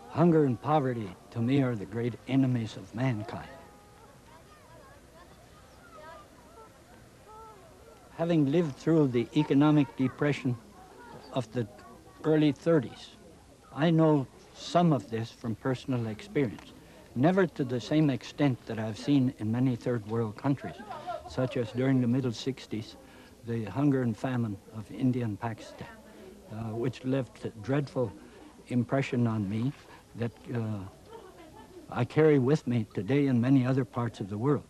Hunger and poverty, to me, are the great enemies of mankind. Having lived through the economic depression of the early 30s, I know some of this from personal experience, never to the same extent that I've seen in many third world countries, such as during the middle 60s, the hunger and famine of India and Pakistan, which left a dreadful impression on me that I carry with me today in many other parts of the world.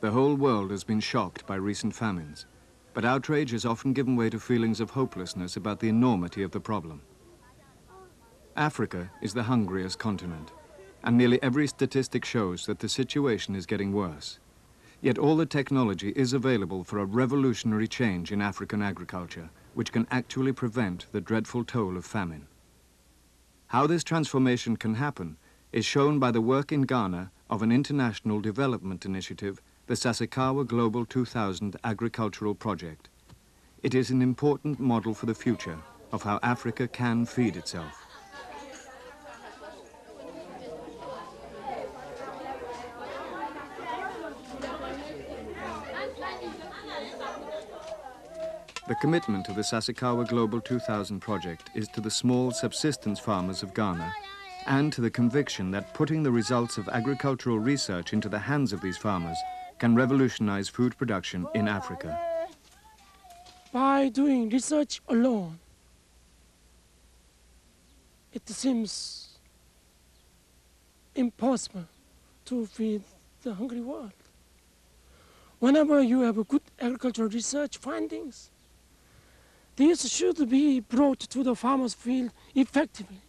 The whole world has been shocked by recent famines, but outrage has often given way to feelings of hopelessness about the enormity of the problem. Africa is the hungriest continent, and nearly every statistic shows that the situation is getting worse. Yet all the technology is available for a revolutionary change in African agriculture, which can actually prevent the dreadful toll of famine. How this transformation can happen is shown by the work in Ghana of an international development initiative, the Sasakawa Global 2000 Agricultural Project. It is an important model for the future of how Africa can feed itself. The commitment of the Sasakawa Global 2000 project is to the small subsistence farmers of Ghana and to the conviction that putting the results of agricultural research into the hands of these farmers can revolutionize food production in Africa. By doing research alone, it seems impossible to feed the hungry world. Whenever you have a good agricultural research findings, these should be brought to the farmers' field effectively.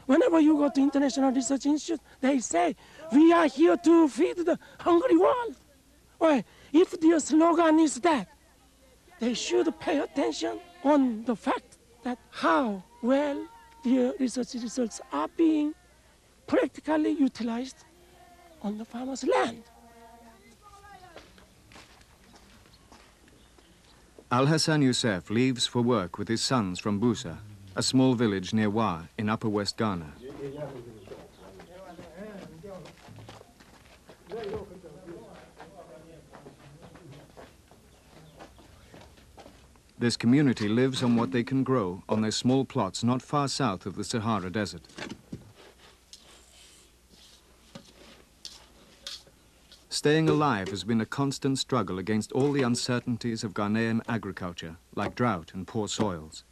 Whenever you go to International Research Institute, they say, we are here to feed the hungry world. Well, if their slogan is that, they should pay attention on the fact that how well their research results are being practically utilized on the farmer's land. Al-Hassan Youssef leaves for work with his sons from Busa, a small village near Wa in Upper West Ghana. This community lives on what they can grow on their small plots not far south of the Sahara Desert. Staying alive has been a constant struggle against all the uncertainties of Ghanaian agriculture, like drought and poor soils.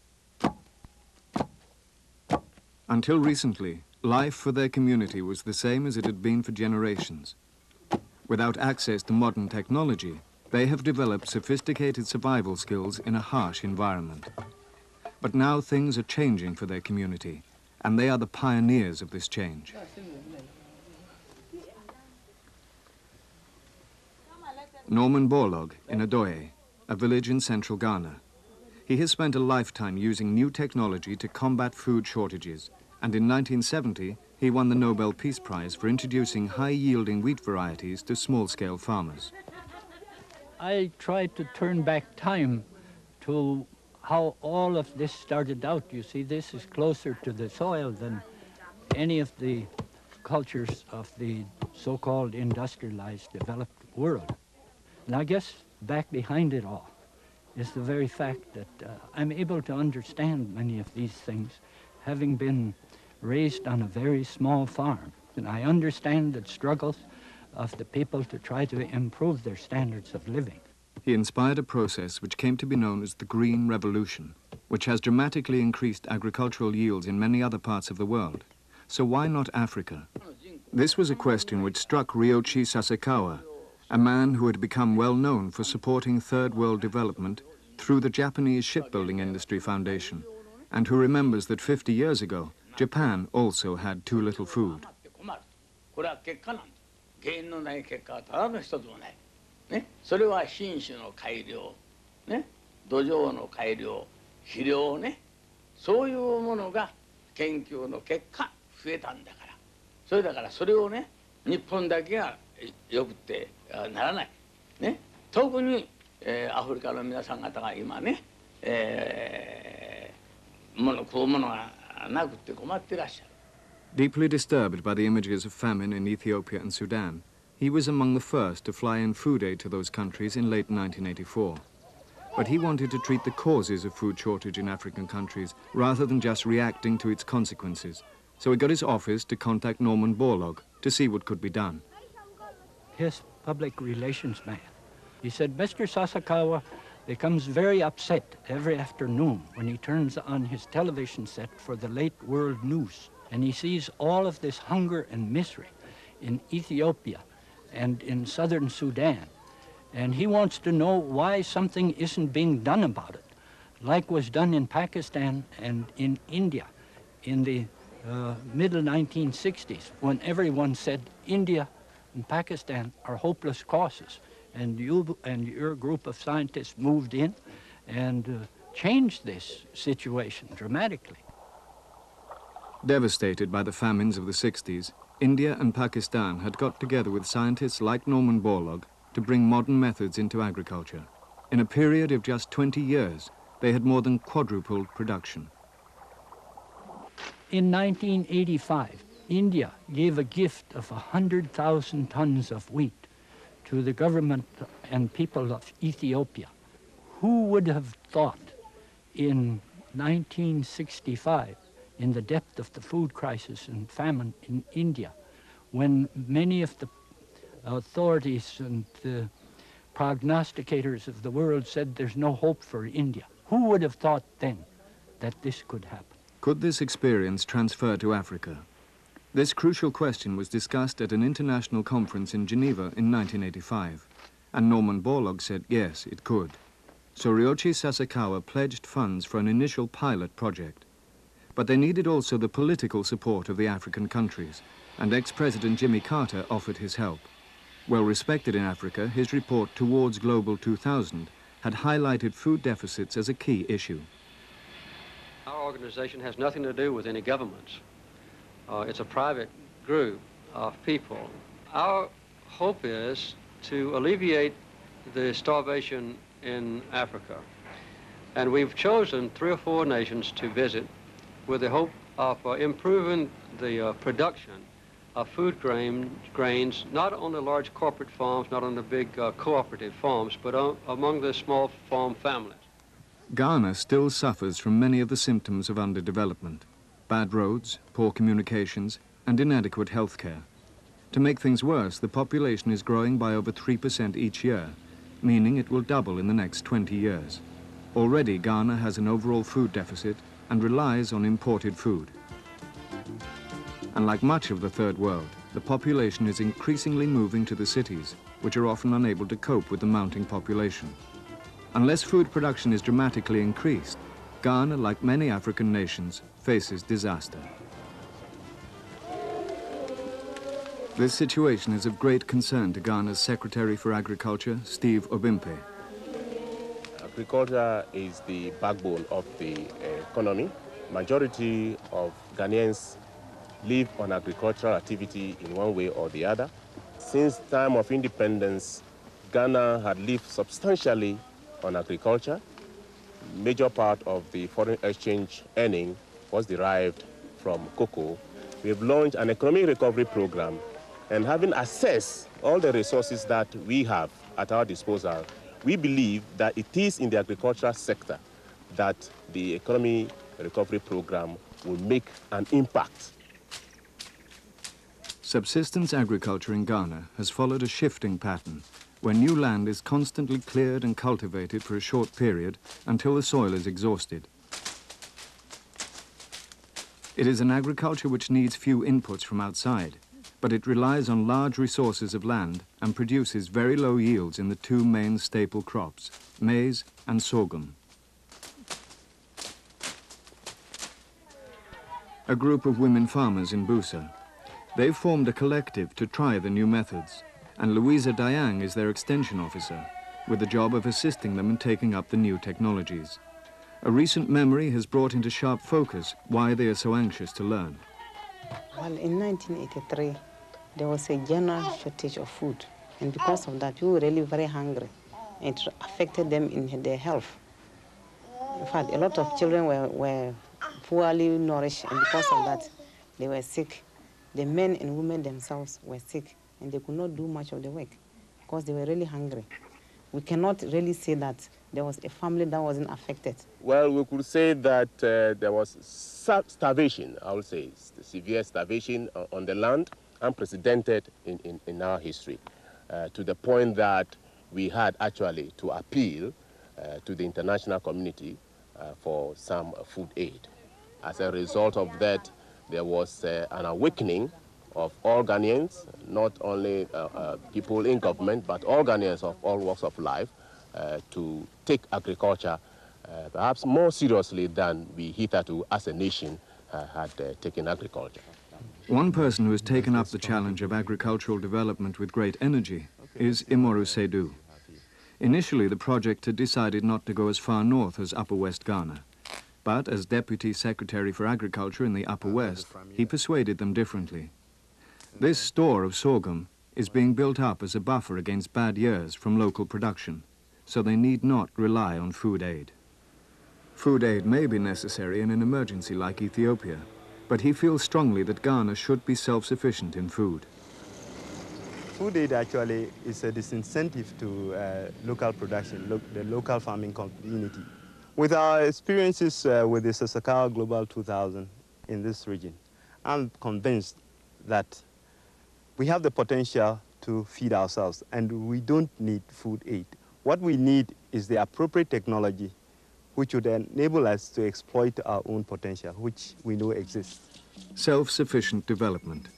Until recently, life for their community was the same as it had been for generations. Without access to modern technology, they have developed sophisticated survival skills in a harsh environment. But now things are changing for their community, and they are the pioneers of this change. Norman Borlaug in Adoye, a village in central Ghana. He has spent a lifetime using new technology to combat food shortages, and in 1970 he won the Nobel Peace Prize for introducing high-yielding wheat varieties to small-scale farmers. I tried to turn back time to how all of this started out. You see, this is closer to the soil than any of the cultures of the so-called industrialized developed world. And I guess back behind it all is the very fact that I'm able to understand many of these things, having been raised on a very small farm. And I understand the struggles of the people to try to improve their standards of living. He inspired a process which came to be known as the Green Revolution, which has dramatically increased agricultural yields in many other parts of the world. So why not Africa? This was a question which struck Ryoichi Sasakawa, a man who had become well known for supporting third world development through the Japanese Shipbuilding Industry Foundation, and who remembers that 50 years ago, Japan also had too little food. Deeply disturbed by the images of famine in Ethiopia and Sudan, he was among the first to fly in food aid to those countries in late 1984. But he wanted to treat the causes of food shortage in African countries rather than just reacting to its consequences. So he got his office to contact Norman Borlaug to see what could be done. His public relations man. He said, Mr. Sasakawa becomes very upset every afternoon when he turns on his television set for the late world news, and he sees all of this hunger and misery in Ethiopia and in southern Sudan. And he wants to know why something isn't being done about it, like was done in Pakistan and in India in the middle 1960s, when everyone said India and Pakistan are hopeless causes. And you and your group of scientists moved in and changed this situation dramatically. Devastated by the famines of the 60s, India and Pakistan had got together with scientists like Norman Borlaug to bring modern methods into agriculture. In a period of just 20 years, they had more than quadrupled production. In 1985, India gave a gift of 100,000 tons of wheat to the government and people of Ethiopia. Who would have thought in 1965, in the depth of the food crisis and famine in India, when many of the authorities and the prognosticators of the world said there's no hope for India, who would have thought then that this could happen? Could this experience transfer to Africa? This crucial question was discussed at an international conference in Geneva in 1985, and Norman Borlaug said yes, it could. So Ryoichi Sasakawa pledged funds for an initial pilot project. But they needed also the political support of the African countries, and ex-President Jimmy Carter offered his help. Well respected in Africa, his report Towards Global 2000 had highlighted food deficits as a key issue. Our organization has nothing to do with any governments. It's a private group of people. Our hope is to alleviate the starvation in Africa. And we've chosen 3 or 4 nations to visit with the hope of improving the production of food grains, not on the large corporate farms, not on the big cooperative farms, but among the small farm families. Ghana still suffers from many of the symptoms of underdevelopment: bad roads, poor communications, and inadequate health care. To make things worse, the population is growing by over 3% each year, meaning it will double in the next 20 years. Already, Ghana has an overall food deficit and relies on imported food. And like much of the Third World, the population is increasingly moving to the cities, which are often unable to cope with the mounting population. Unless food production is dramatically increased, Ghana, like many African nations, faces disaster. This situation is of great concern to Ghana's Secretary for Agriculture, Steve Obimpe. Agriculture is the backbone of the economy. Majority of Ghanaians live on agricultural activity in one way or the other. Since time of independence, Ghana had lived substantially on agriculture. Major part of the foreign exchange earning was derived from cocoa. We have launched an economic recovery program, and having assessed all the resources that we have at our disposal, we believe that it is in the agricultural sector that the economic recovery program will make an impact. Subsistence agriculture in Ghana has followed a shifting pattern, where new land is constantly cleared and cultivated for a short period until the soil is exhausted. It is an agriculture which needs few inputs from outside, but it relies on large resources of land and produces very low yields in the 2 main staple crops, maize and sorghum. A group of women farmers in Busa. They've formed a collective to try the new methods, and Louisa Diang is their extension officer, with the job of assisting them in taking up the new technologies. A recent memory has brought into sharp focus why they are so anxious to learn. Well, in 1983, there was a general shortage of food, and because of that, we were really very hungry. It affected them in their health. In fact, a lot of children were poorly nourished, and because of that, they were sick. The men and women themselves were sick, and they could not do much of the work because they were really hungry. We cannot really say that there was a family that wasn't affected. Well, we could say that there was starvation, I would say, severe starvation on the land, unprecedented in our history, to the point that we had actually to appeal to the international community for some food aid. As a result of that, there was an awakening of all Ghanaians, not only people in government, but all Ghanaians of all walks of life, to take agriculture perhaps more seriously than we hitherto as a nation had taken agriculture. One person who has taken up the challenge of agricultural development with great energy is Imoru Seydou. Initially, the project had decided not to go as far north as Upper West Ghana. But as Deputy Secretary for Agriculture in the Upper West, he persuaded them differently. This store of sorghum is being built up as a buffer against bad years from local production, so they need not rely on food aid. Food aid may be necessary in an emergency like Ethiopia, but he feels strongly that Ghana should be self-sufficient in food. Food aid actually is a disincentive to local production, the local farming community. With our experiences with the Sasakawa Global 2000 in this region, I'm convinced that we have the potential to feed ourselves and we don't need food aid. What we need is the appropriate technology which would enable us to exploit our own potential, which we know exists. Self-sufficient development.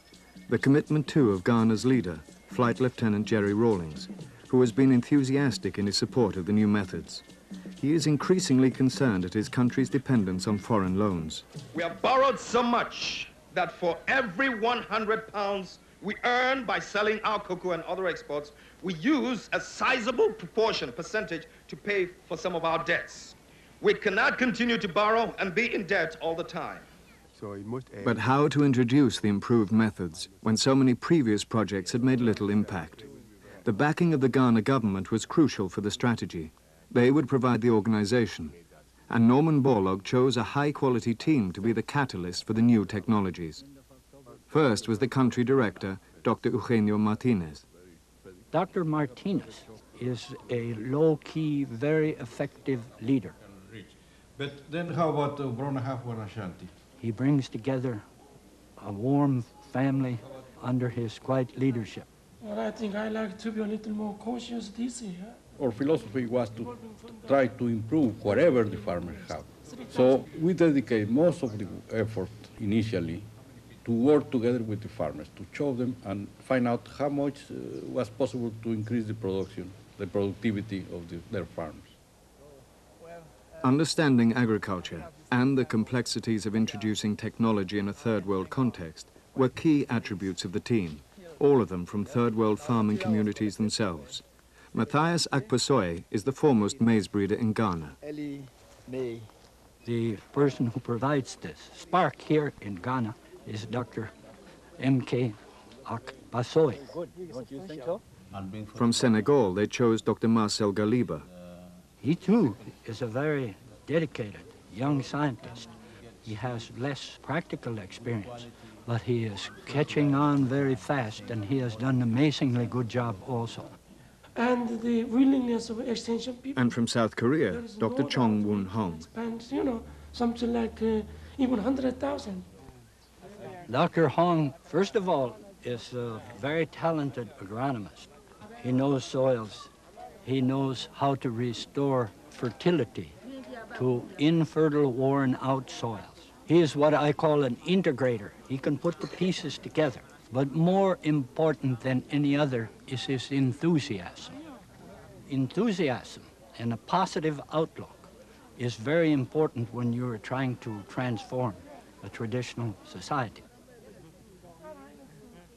The commitment, too, of Ghana's leader, Flight Lieutenant Jerry Rawlings, who has been enthusiastic in his support of the new methods. He is increasingly concerned at his country's dependence on foreign loans. We have borrowed so much that for every 100 pounds we earn by selling our cocoa and other exports, we use a sizable percentage to pay for some of our debts. We cannot continue to borrow and be in debt all the time. But how to introduce the improved methods when so many previous projects had made little impact? The backing of the Ghana government was crucial for the strategy. They would provide the organization, and Norman Borlaug chose a high-quality team to be the catalyst for the new technologies. First was the country director, Dr. Eugenio Martinez. Dr. Martinez is a low-key, very effective leader. But then how about Brona Hafwan Ashanti? He brings together a warm family under his quiet leadership. Well, I think I like to be a little more cautious this year. Our philosophy was to try to improve whatever the farmers have. So we dedicate most of the effort initially to work together with the farmers, to show them and find out how much was possible to increase the production, the productivity of their farms. Understanding agriculture and the complexities of introducing technology in a third world context were key attributes of the team, all of them from third world farming communities themselves. Matthias Akpasoy is the foremost maize breeder in Ghana. The person who provides this spark here in Ghana is Dr. M.K. Akpasoy. From Senegal, they chose Dr. Marcel Galiba. He too is a very dedicated young scientist. He has less practical experience, but he is catching on very fast, and he has done an amazingly good job also. And the willingness of extension people. And from South Korea, Dr. Chong Woon Hong. Spend, something like even 100,000. Dr. Hong, first of all, is a very talented agronomist. He knows soils. He knows how to restore fertility to infertile, worn-out soils. He is what I call an integrator. He can put the pieces together. But more important than any other is his enthusiasm. Enthusiasm and a positive outlook is very important when you're trying to transform a traditional society.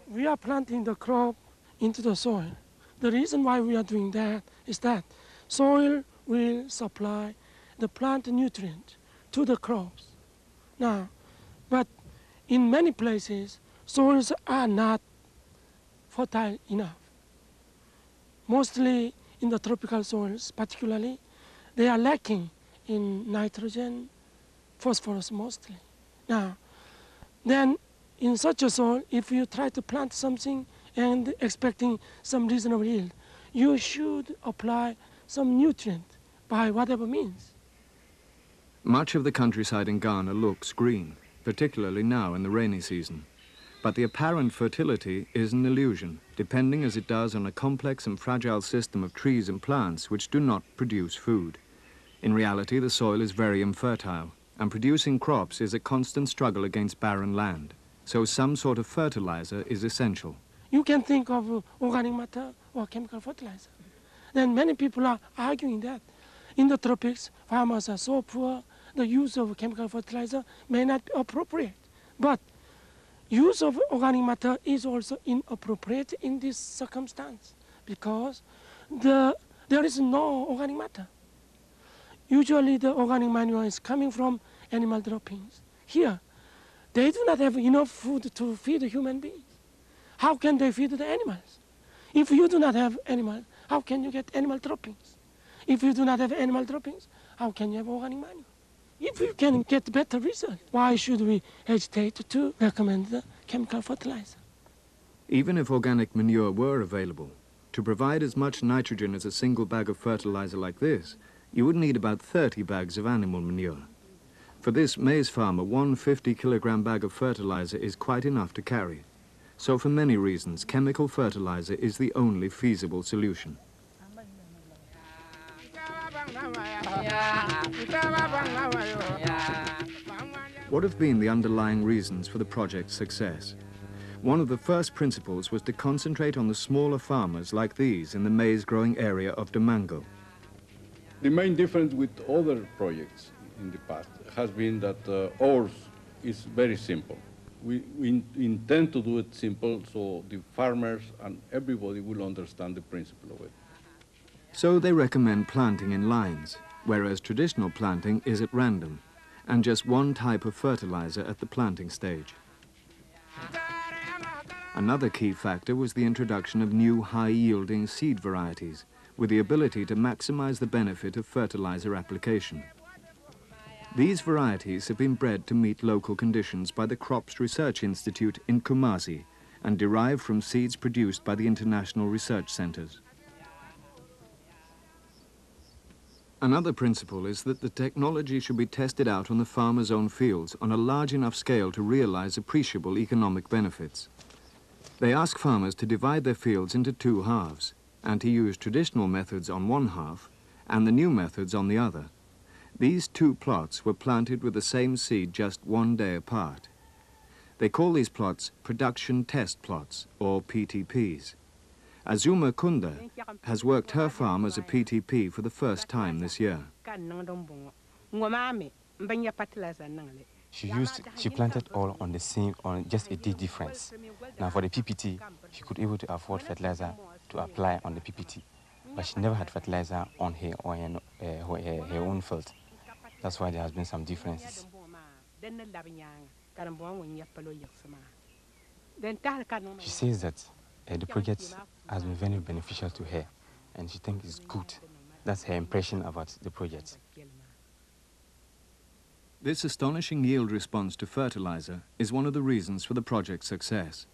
We are planting the crop into the soil. The reason why we are doing that is that soil will supply the plant nutrient to the crops. Now, but in many places, soils are not fertile enough. Mostly in the tropical soils, particularly, they are lacking in nitrogen, phosphorus mostly. Now, then in such a soil, if you try to plant something and expecting some reasonable yield, you should apply some nutrient by whatever means. Much of the countryside in Ghana looks green, particularly now in the rainy season. But the apparent fertility is an illusion, depending as it does on a complex and fragile system of trees and plants which do not produce food. In reality, the soil is very infertile, and producing crops is a constant struggle against barren land. So some sort of fertilizer is essential. You can think of organic matter or chemical fertilizer. Then many people are arguing that in the tropics, farmers are so poor, the use of chemical fertilizer may not be appropriate. But use of organic matter is also inappropriate in this circumstance because there is no organic matter. Usually the organic manure is coming from animal droppings. Here, they do not have enough food to feed human beings. How can they feed the animals? If you do not have animals, how can you get animal droppings? If you do not have animal droppings, how can you have organic manure? If you can get better results, why should we hesitate to recommend the chemical fertilizer? Even if organic manure were available, to provide as much nitrogen as a single bag of fertilizer like this, you would need about 30 bags of animal manure. For this maize farmer, one 50-kilogram bag of fertilizer is quite enough to carry. So for many reasons, chemical fertilizer is the only feasible solution. What have been the underlying reasons for the project's success? One of the first principles was to concentrate on the smaller farmers like these in the maize-growing area of Damango. The main difference with other projects in the past has been that ours is very simple. We intend to do it simple so the farmers and everybody will understand the principle of it. So they recommend planting in lines, whereas traditional planting is at random, and just one type of fertilizer at the planting stage. Another key factor was the introduction of new high-yielding seed varieties, with the ability to maximize the benefit of fertilizer application. These varieties have been bred to meet local conditions by the Crops Research Institute in Kumasi and derived from seeds produced by the international research centers. Another principle is that the technology should be tested out on the farmer's own fields on a large enough scale to realize appreciable economic benefits. They ask farmers to divide their fields into two halves and to use traditional methods on one half and the new methods on the other. These two plots were planted with the same seed just one day apart. They call these plots production test plots, or PTPs. Azuma Kunda has worked her farm as a PTP for the first time this year. She planted all on the same, on just a day difference. Now for the PPT, she could able to afford fertilizer to apply on the PPT, but she never had fertilizer on her own field. That's why there has been some differences. She says that the project has been very beneficial to her, and she thinks it's good. That's her impression about the project. This astonishing yield response to fertilizer is one of the reasons for the project's success.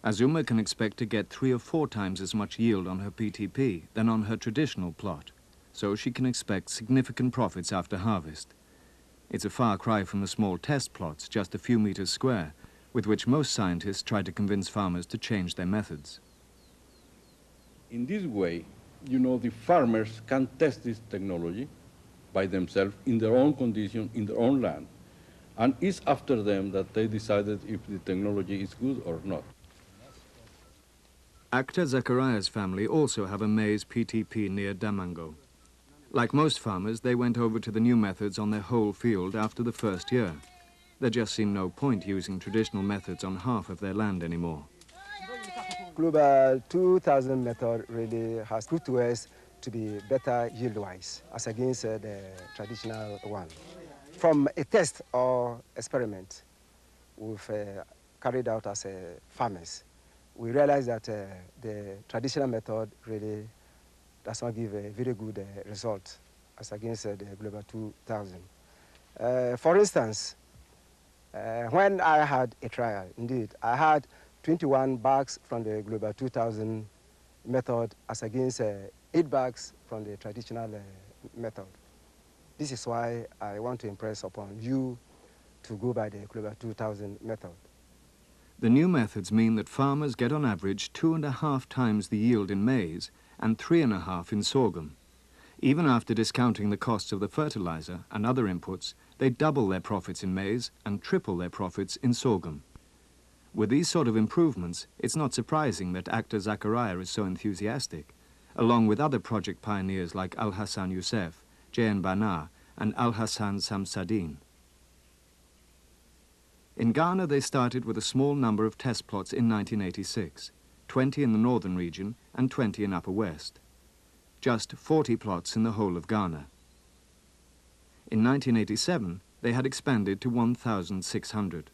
Azuma can expect to get 3 or 4 times as much yield on her PTP than on her traditional plot, so she can expect significant profits after harvest. It's a far cry from the small test plots, just a few meters square, with which most scientists try to convince farmers to change their methods. In this way, the farmers can test this technology by themselves in their own condition, in their own land, and it's after them that they decided if the technology is good or not. Akhtar Zakaria's family also have a maize PTP near Damango. Like most farmers, they went over to the new methods on their whole field after the first year. There just seemed no point using traditional methods on half of their land anymore. Global 2000 method really has proved to us to be better yield-wise as against the traditional one. From a test or experiment we've carried out as farmers, we realized that the traditional method really does not give a very good result as against the Global 2000. For instance, When I had a trial, indeed, I had 21 bags from the Global 2000 method as against 8 bags from the traditional method. This is why I want to impress upon you to go by the Global 2000 method. The new methods mean that farmers get on average 2.5 times the yield in maize and 3.5 in sorghum. Even after discounting the costs of the fertilizer and other inputs, they double their profits in maize and triple their profits in sorghum. With these sort of improvements, it's not surprising that actor Zakaria is so enthusiastic, along with other project pioneers like Al-Hassan Youssef, J.N. Bana, and Al-Hassan Samsadin. In Ghana, they started with a small number of test plots in 1986, 20 in the northern region and 20 in Upper West. Just 40 plots in the whole of Ghana. In 1987, they had expanded to 1,600.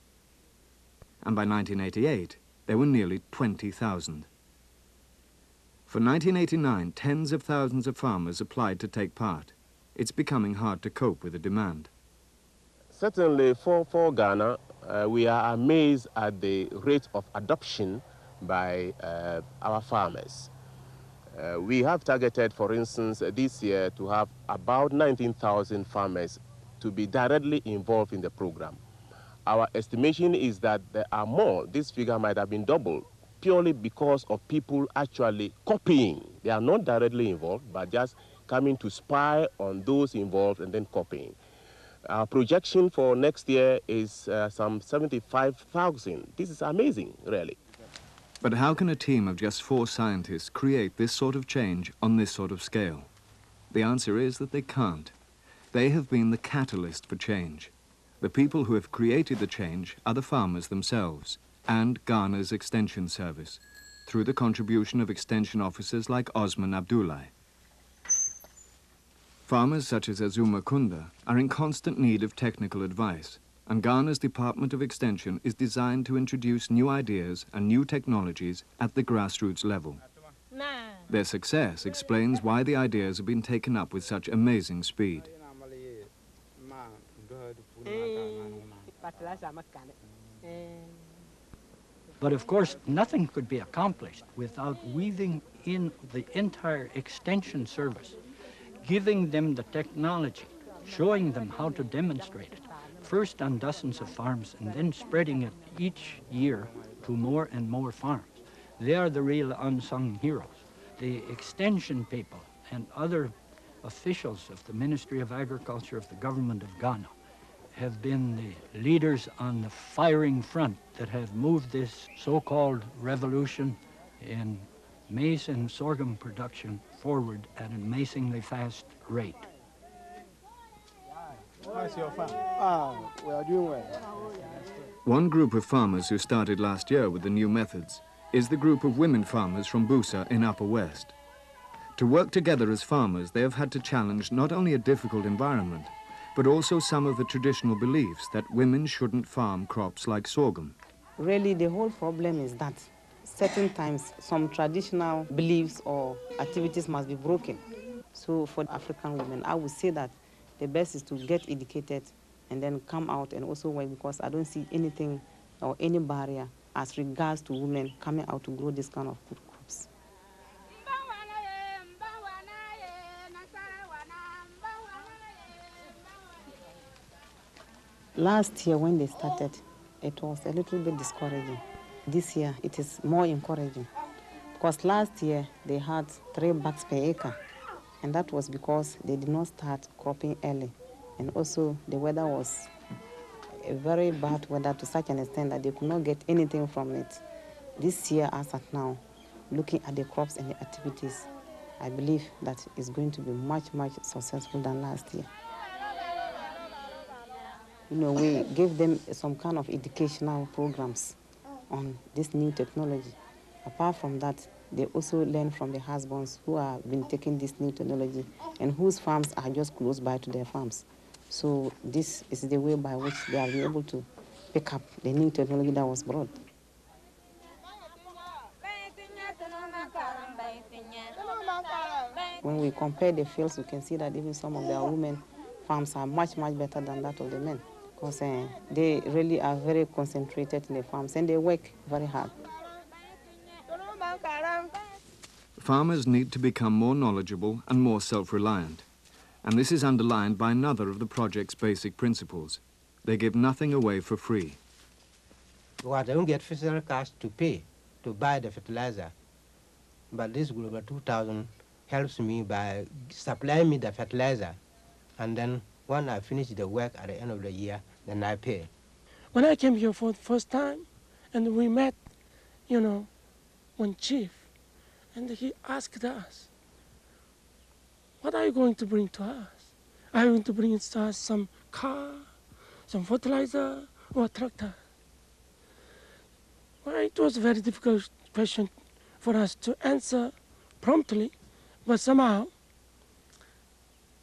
And by 1988, there were nearly 20,000. For 1989, tens of thousands of farmers applied to take part. It's becoming hard to cope with the demand. Certainly for Ghana, we are amazed at the rate of adoption by our farmers. We have targeted, for instance, this year to have about 19,000 farmers to be directly involved in the program. Our estimation is that there are more. This figure might have been doubled purely because of people actually copying. They are not directly involved, but just coming to spy on those involved and then copying. Our projection for next year is some 75,000. This is amazing, really. But how can a team of just 4 scientists create this sort of change on this sort of scale? The answer is that they can't. They have been the catalyst for change. The people who have created the change are the farmers themselves and Ghana's Extension Service, through the contribution of Extension officers like Osman Abdullahi. Farmers such as Azuma Kunda are in constant need of technical advice, and Ghana's Department of Extension is designed to introduce new ideas and new technologies at the grassroots level. Their success explains why the ideas have been taken up with such amazing speed. But of course, nothing could be accomplished without weaving in the entire extension service, giving them the technology, showing them how to demonstrate it, first on dozens of farms and then spreading it each year to more and more farms. They are the real unsung heroes. The extension people and other officials of the Ministry of Agriculture of the government of Ghana have been the leaders on the firing front that have moved this so-called revolution in maize and sorghum production forward at an amazingly fast rate. How's your farm? We are doing well. One group of farmers who started last year with the new methods is the group of women farmers from Busa in Upper West. To work together as farmers, they have had to challenge not only a difficult environment, but also some of the traditional beliefs that women shouldn't farm crops like sorghum. Really, the whole problem is that certain times some traditional beliefs or activities must be broken. So for African women, I would say that the best is to get educated and then come out and also work, because I don't see anything or any barrier as regards to women coming out to grow this kind of food crops. Last year when they started, it was a little bit discouraging. This year it is more encouraging, because last year they had 3 bags per acre, and that was because they did not start cropping early, and also the weather was a very bad weather to such an extent that they could not get anything from it. This year, as at now, looking at the crops and the activities, I believe that it's going to be much, much successful than last year. You know, we gave them some kind of educational programs on this new technology. Apart from that, they also learn from the husbands who have been taking this new technology and whose farms are just close by to their farms. So this is the way by which they are able to pick up the new technology that was brought. When we compare the fields, we can see that even some of their women farms are much, much better than that of the men. because they really are very concentrated in the farms and they work very hard. Farmers need to become more knowledgeable and more self-reliant, and this is underlined by another of the project's basic principles. They give nothing away for free. What I don't get physical cash to pay to buy the fertilizer, but this Global 2000 helps me by supplying me the fertilizer, and then when I finish the work at the end of the year, then I pay. When I came here for the first time, and we met, one chief, and he asked us, what are you going to bring to us? Are you going to bring to us some car, some fertilizer, or tractor? Well, it was a very difficult question for us to answer promptly, but somehow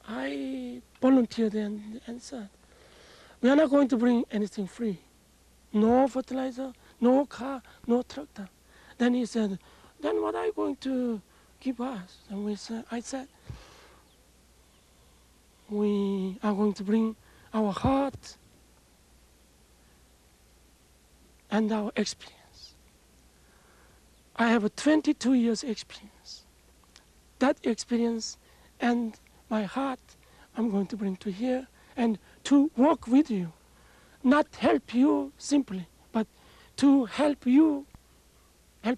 I volunteered and answered. We are not going to bring anything free. No fertilizer, no car, no tractor. Then he said, then what are you going to give us? And I said, we are going to bring our heart and our experience. I have a 22 years experience. That experience and my heart I'm going to bring to here and to work with you. Not help you simply, but to help you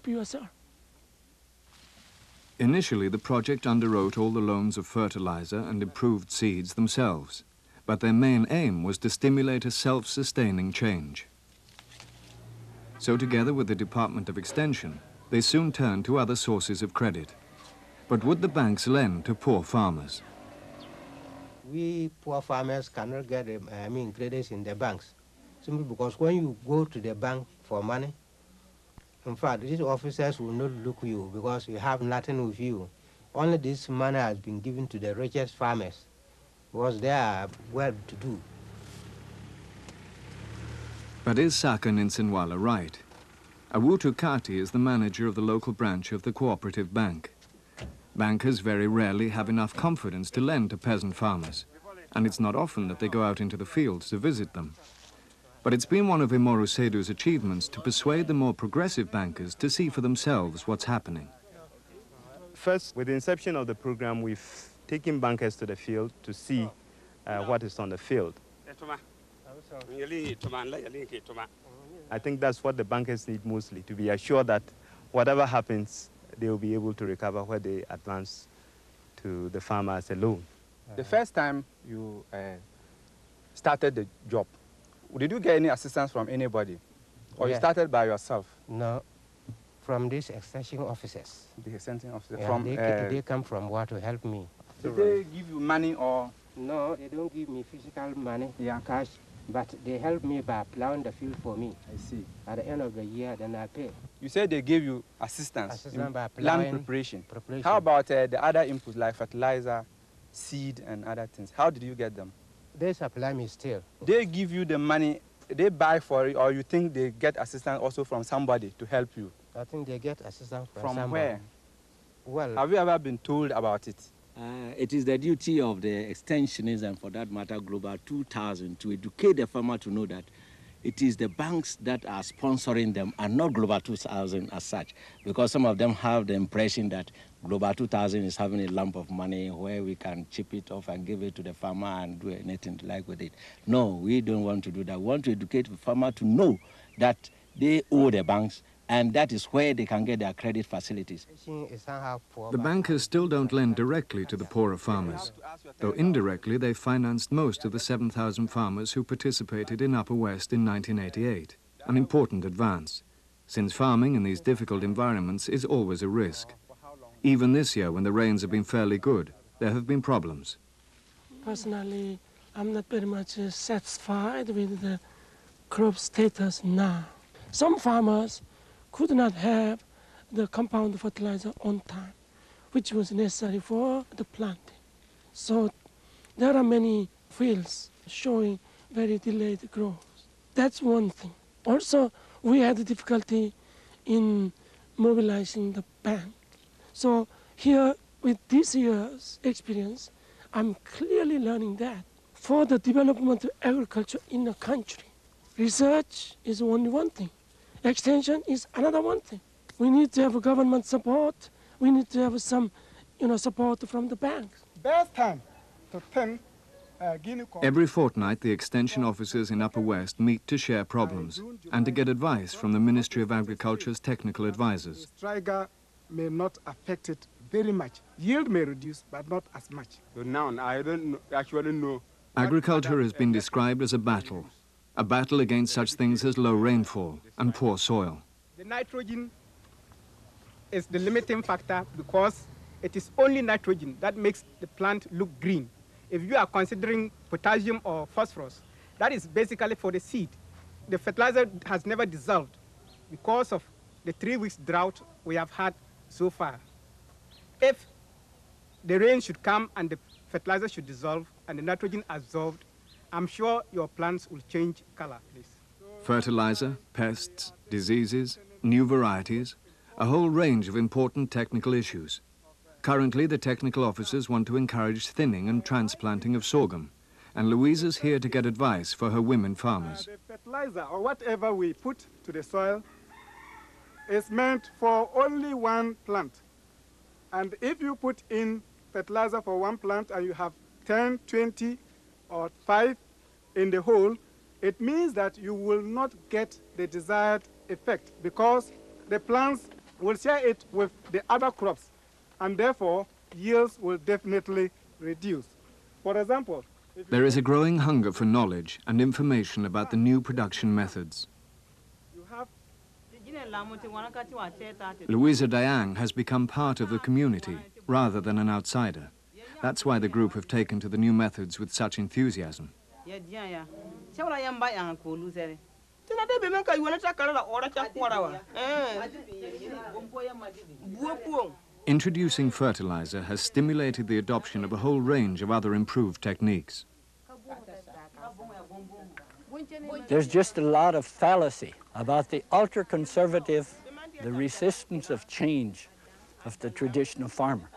yourself. Initially, the project underwrote all the loans of fertilizer and improved seeds themselves, but their main aim was to stimulate a self-sustaining change. So together with the Department of Extension, they soon turned to other sources of credit. But would the banks lend to poor farmers? We poor farmers cannot get credits in the banks, simply because when you go to the bank for money, in fact, these officers will not look you because you have nothing with you. Only this money has been given to the richest farmers because they are well-to-do. But is Sakan Nsinwala right? Awutu Kati is the manager of the local branch of the cooperative bank. Bankers very rarely have enough confidence to lend to peasant farmers, and it's not often that they go out into the fields to visit them. But it's been one of Imoru Sedu's achievements to persuade the more progressive bankers to see for themselves what's happening. First, with the inception of the program, we've taken bankers to the field to see what is on the field. I think that's what the bankers need mostly, to be assured that whatever happens, they will be able to recover what they advance to the farmer as a loan. The first time you started the job, did you get any assistance from anybody? Or you started by yourself? No, from these extension officers. The extension officers? Yeah, they come from what to help me. Did they give you money or? No, they don't give me physical money, cash, but they help me by plowing the field for me. I see. At the end of the year, then I pay. You said they gave you assistance in by plowing, land preparation. How about the other inputs like fertilizer, seed, and other things? How did you get them? They supply me still. They give you the money, they buy for it, or you think they get assistance also from somebody to help you? I think they get assistance from somebody. Where? Well, have you ever been told about it? It is the duty of the extensionists and, for that matter, Global 2000 to educate the farmer to know that it is the banks that are sponsoring them and not Global 2000 as such, because some of them have the impression that Global 2000 is having a lump of money where we can chip it off and give it to the farmer and do anything to like with it. No, we don't want to do that. We want to educate the farmer to know that they owe the banks, and that is where they can get their credit facilities. The bankers still don't lend directly to the poorer farmers, though indirectly they financed most of the 7,000 farmers who participated in Upper West in 1988, an important advance, since farming in these difficult environments is always a risk. Even this year, when the rains have been fairly good, there have been problems. Personally, I'm not very much satisfied with the crop status now. Some farmers could not have the compound fertilizer on time, which was necessary for the planting. So there are many fields showing very delayed growth. That's one thing. Also, we had difficulty in mobilizing the bank. So here, with this year's experience, I'm clearly learning that for the development of agriculture in the country. Research is only one thing. Extension is another one thing. We need to have government support. We need to have some, support from the banks. Best time to turn Guinea corn. Every fortnight, the extension officers in Upper West meet to share problems and to get advice from the Ministry of Agriculture's technical advisors. Striker may not affect it very much. Yield may reduce, but not as much. So now I don't actually know. Agriculture has been described as a battle against such things as low rainfall and poor soil. The nitrogen is the limiting factor because it is only nitrogen that makes the plant look green. If you are considering potassium or phosphorus, that is basically for the seed. The fertilizer has never dissolved because of the 3 weeks drought we have had so far. If the rain should come and the fertilizer should dissolve and the nitrogen absorbed, I'm sure your plants will change color, please. Fertilizer, pests, diseases, new varieties, a whole range of important technical issues. Currently, the technical officers want to encourage thinning and transplanting of sorghum, and Louisa's here to get advice for her women farmers. The fertilizer, or whatever we put to the soil, is meant for only one plant. And if you put in fertilizer for one plant and you have 10, 20, or 5 in the hole, it means that you will not get the desired effect because the plants will share it with the other crops, and therefore yields will definitely reduce. For example, there is a growing hunger for knowledge and information about the new production methods. Louisa Dayang has become part of the community rather than an outsider. That's why the group have taken to the new methods with such enthusiasm. Introducing fertilizer has stimulated the adoption of a whole range of other improved techniques. There's just a lot of fallacy about the ultra-conservative, the resistance of change of the traditional farmer.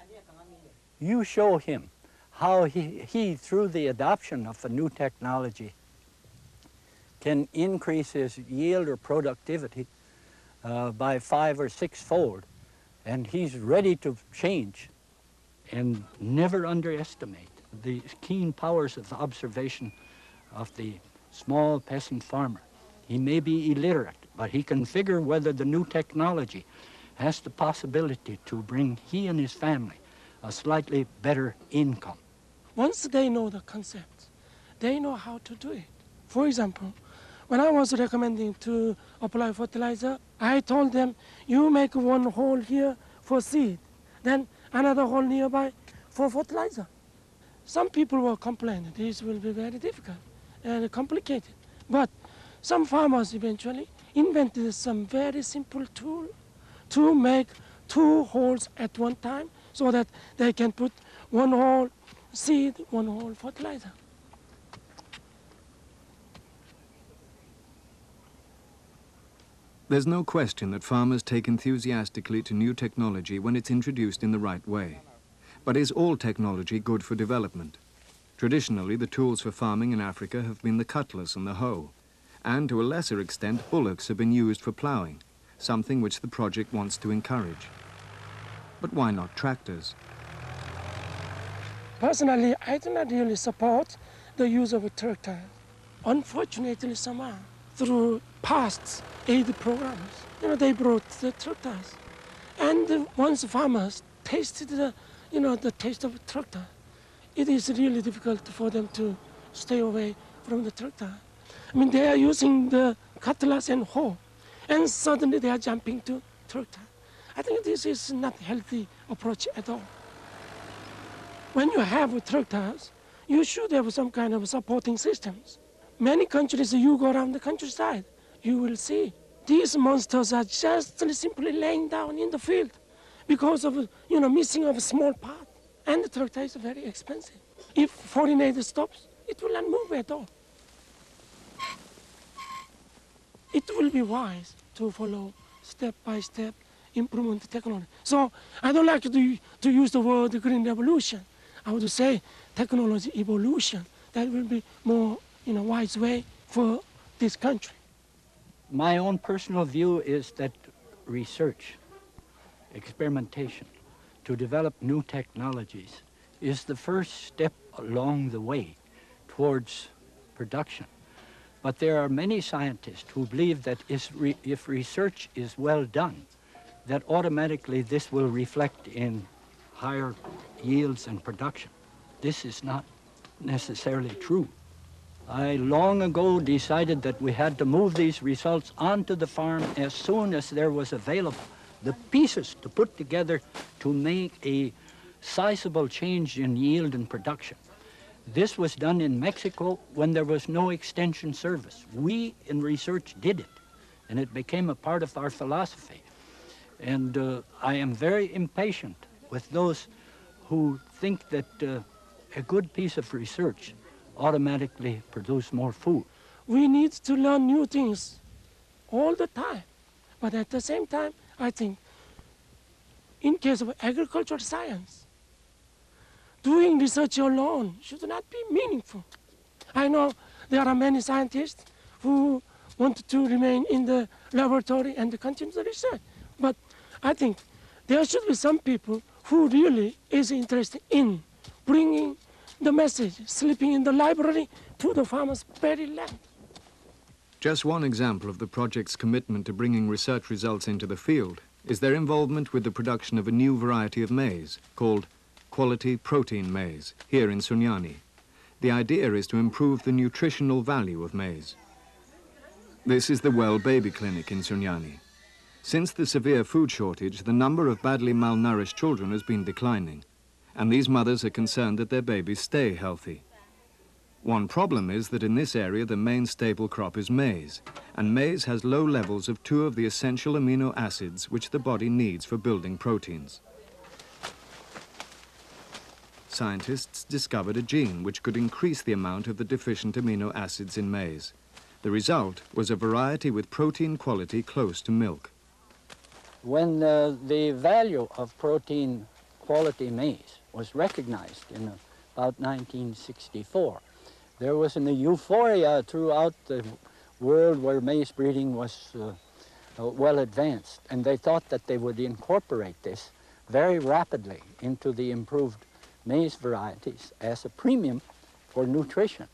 You show him how he, through the adoption of a new technology, can increase his yield or productivity by 5 or 6-fold, and he's ready to change. And never underestimate the keen powers of observation of the small peasant farmer. He may be illiterate, but he can figure whether the new technology has the possibility to bring he and his family a slightly better income. Once they know the concept, they know how to do it. For example, when I was recommending to apply fertilizer, I told them, you make one hole here for seed, then another hole nearby for fertilizer. Some people will complain this will be very difficult and complicated, but some farmers eventually invented some very simple tool to make 2 holes at one time so that they can put 1 hole seed, 1 hole fertilizer. There's no question that farmers take enthusiastically to new technology when it's introduced in the right way. But is all technology good for development? Traditionally, the tools for farming in Africa have been the cutlass and the hoe, and to a lesser extent, bullocks have been used for ploughing, something which the project wants to encourage. But why not tractors? Personally, I do not really support the use of a tractor. Unfortunately, somehow, through past aid programs, they brought the tractors. And once farmers tasted the taste of a tractor, it is really difficult for them to stay away from the tractor. I mean, they are using the cutlass and hoe, and suddenly they are jumping to tractor. I think this is not a healthy approach at all. When you have tractors, you should have some kind of supporting systems. Many countries, you go around the countryside, you will see these monsters are just simply laying down in the field because of missing of a small part. And the tractor is very expensive. If foreign aid stops, it will not move at all. It will be wise to follow step-by-step improvement technology. So I don't like to use the word green revolution. I would say technology evolution that will be more in a wise way for this country. My own personal view is that research, experimentation, to develop new technologies is the first step along the way towards production. But there are many scientists who believe that if research is well done, that automatically this will reflect in higher yields and production. This is not necessarily true. I long ago decided that we had to move these results onto the farm as soon as there was available the pieces to put together to make a sizable change in yield and production. This was done in Mexico when there was no extension service. We in research did it, and it became a part of our philosophy. And I am very impatient with those who think that a good piece of research automatically produce more food. We need to learn new things all the time. But at the same time, I think, in case of agricultural science, doing research alone should not be meaningful. I know there are many scientists who want to remain in the laboratory and continue the research. But I think there should be some people who really is interested in bringing the message, sleeping in the library, to the farmer's very land. Just one example of the project's commitment to bringing research results into the field is their involvement with the production of a new variety of maize called quality protein maize here in Sunyani. The idea is to improve the nutritional value of maize. This is the Well Baby Clinic in Sunyani. Since the severe food shortage, the number of badly malnourished children has been declining, and these mothers are concerned that their babies stay healthy. One problem is that in this area the main staple crop is maize, and maize has low levels of two of the essential amino acids which the body needs for building proteins. Scientists discovered a gene which could increase the amount of the deficient amino acids in maize. The result was a variety with protein quality close to milk. When the value of protein quality maize was recognized in about 1964, there was an euphoria throughout the world where maize breeding was well advanced, and they thought that they would incorporate this very rapidly into the improved maize varieties as a premium for nutrition.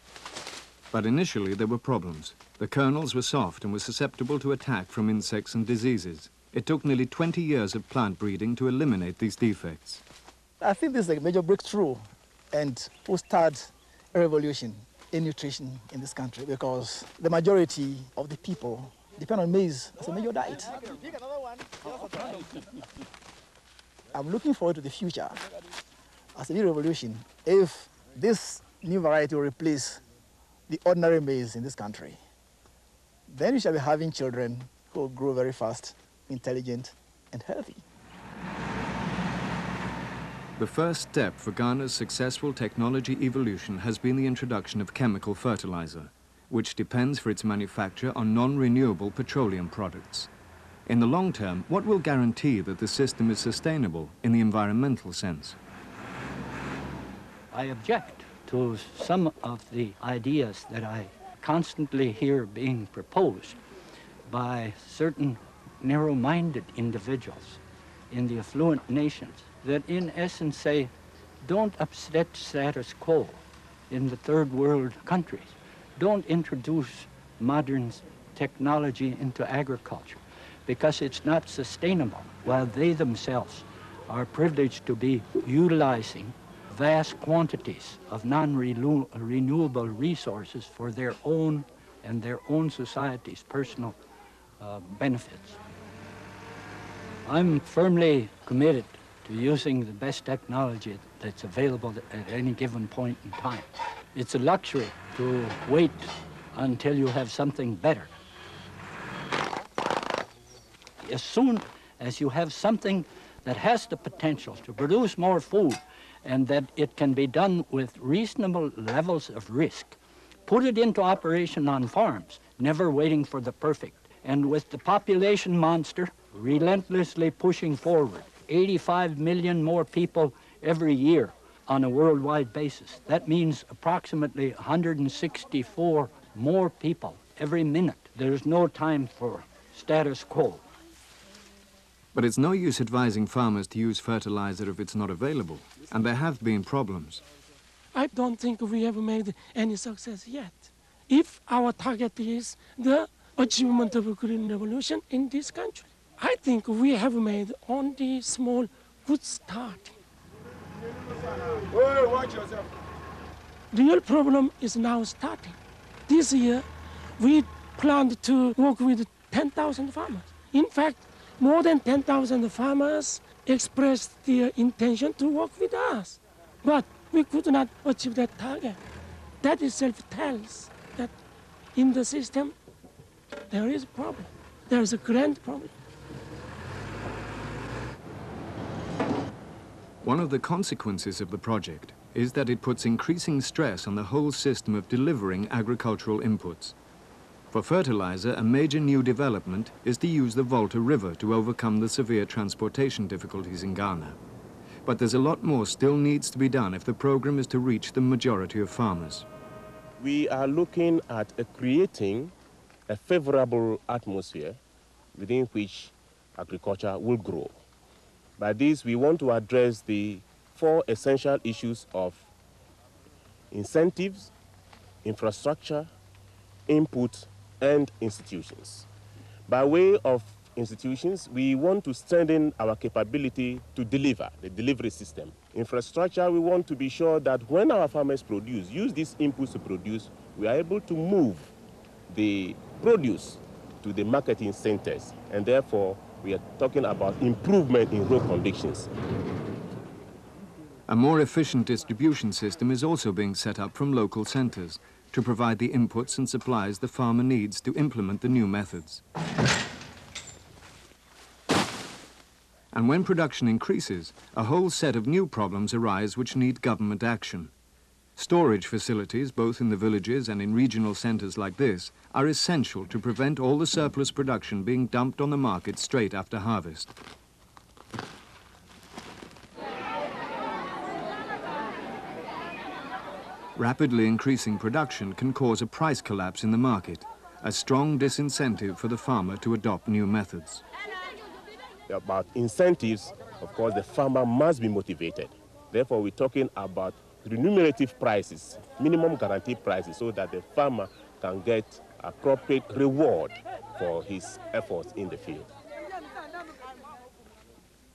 But initially there were problems. The kernels were soft and were susceptible to attack from insects and diseases. It took nearly 20 years of plant breeding to eliminate these defects. I think this is a major breakthrough and will start a revolution in nutrition in this country, because the majority of the people depend on maize as a major diet. I'm looking forward to the future as a new revolution if this new variety will replace the ordinary maize in this country. Then we shall be having children who will grow very fast, intelligent, and healthy. The first step for Ghana's successful technology evolution has been the introduction of chemical fertilizer, which depends for its manufacture on non-renewable petroleum products. In the long term, what will guarantee that the system is sustainable in the environmental sense? I object to some of the ideas that I constantly hear being proposed by certain narrow-minded individuals in the affluent nations that in essence say, don't upset status quo in the third world countries. Don't introduce modern technology into agriculture because it's not sustainable, while they themselves are privileged to be utilizing vast quantities of non-renewable resources for their own and their own society's personal benefits. I'm firmly committed to using the best technology that's available at any given point in time. It's a luxury to wait until you have something better. As soon as you have something that has the potential to produce more food and that it can be done with reasonable levels of risk, put it into operation on farms, never waiting for the perfect. And with the population monster relentlessly pushing forward, 85 million more people every year on a worldwide basis. That means approximately 164 more people every minute. There's no time for status quo. But it's no use advising farmers to use fertilizer if it's not available, and there have been problems. I don't think we have made any success yet. If our target is the achievement of a green revolution in this country, I think we have made only small, good start. Hey, watch yourself. Real problem is now starting. This year, we planned to work with 10,000 farmers. In fact, more than 10,000 farmers expressed their intention to work with us. But we could not achieve that target. That itself tells that in the system, there is a problem. There is a grand problem. One of the consequences of the project is that it puts increasing stress on the whole system of delivering agricultural inputs. For fertilizer, a major new development is to use the Volta River to overcome the severe transportation difficulties in Ghana. But there's a lot more still needs to be done if the program is to reach the majority of farmers. We are looking at creating a favorable atmosphere within which agriculture will grow. By this, we want to address the 4 essential issues of incentives, infrastructure, input, and institutions. By way of institutions, we want to strengthen our capability to deliver, the delivery system. Infrastructure, we want to be sure that when our farmers use these inputs to produce, we are able to move the produce to the marketing centers, and therefore we are talking about improvement in road conditions. A more efficient distribution system is also being set up from local centers to provide the inputs and supplies the farmer needs to implement the new methods. And when production increases, a whole set of new problems arise which need government action. Storage facilities, both in the villages and in regional centers like this, are essential to prevent all the surplus production being dumped on the market straight after harvest. Rapidly increasing production can cause a price collapse in the market, a strong disincentive for the farmer to adopt new methods. About incentives, of course, the farmer must be motivated. Therefore, we're talking about remunerative prices, minimum guaranteed prices, so that the farmer can get appropriate reward for his efforts in the field.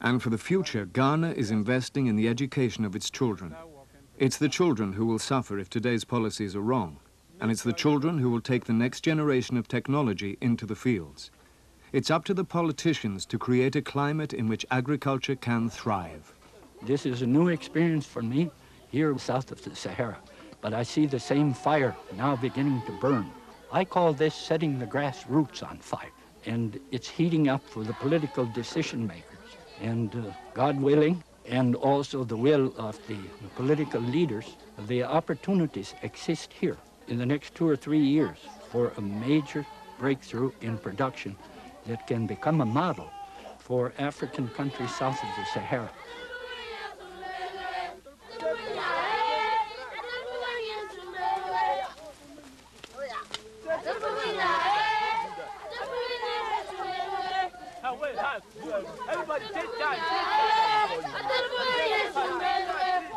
And for the future, Ghana is investing in the education of its children. It's the children who will suffer if today's policies are wrong, and it's the children who will take the next generation of technology into the fields. It's up to the politicians to create a climate in which agriculture can thrive. This is a new experience for me here south of the Sahara, but I see the same fire now beginning to burn. I call this setting the grassroots on fire, and it's heating up for the political decision makers. And God willing, and also the will of the political leaders, the opportunities exist here in the next 2 or 3 years for a major breakthrough in production that can become a model for African countries south of the Sahara.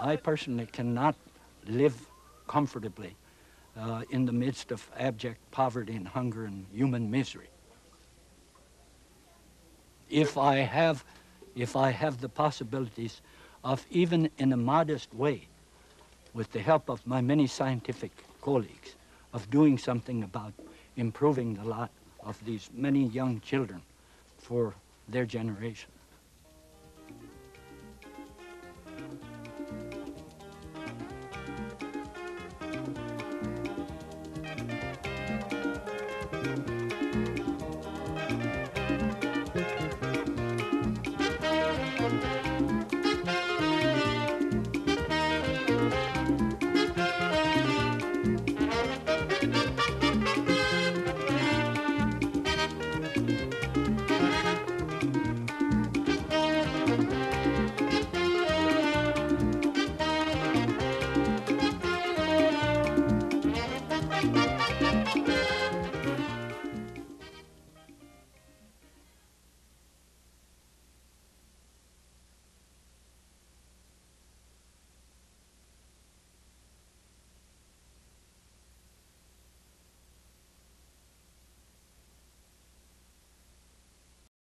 I personally cannot live comfortably in the midst of abject poverty and hunger and human misery. If I have the possibilities of, even in a modest way, with the help of my many scientific colleagues, of doing something about improving the lot of these many young children for their generation.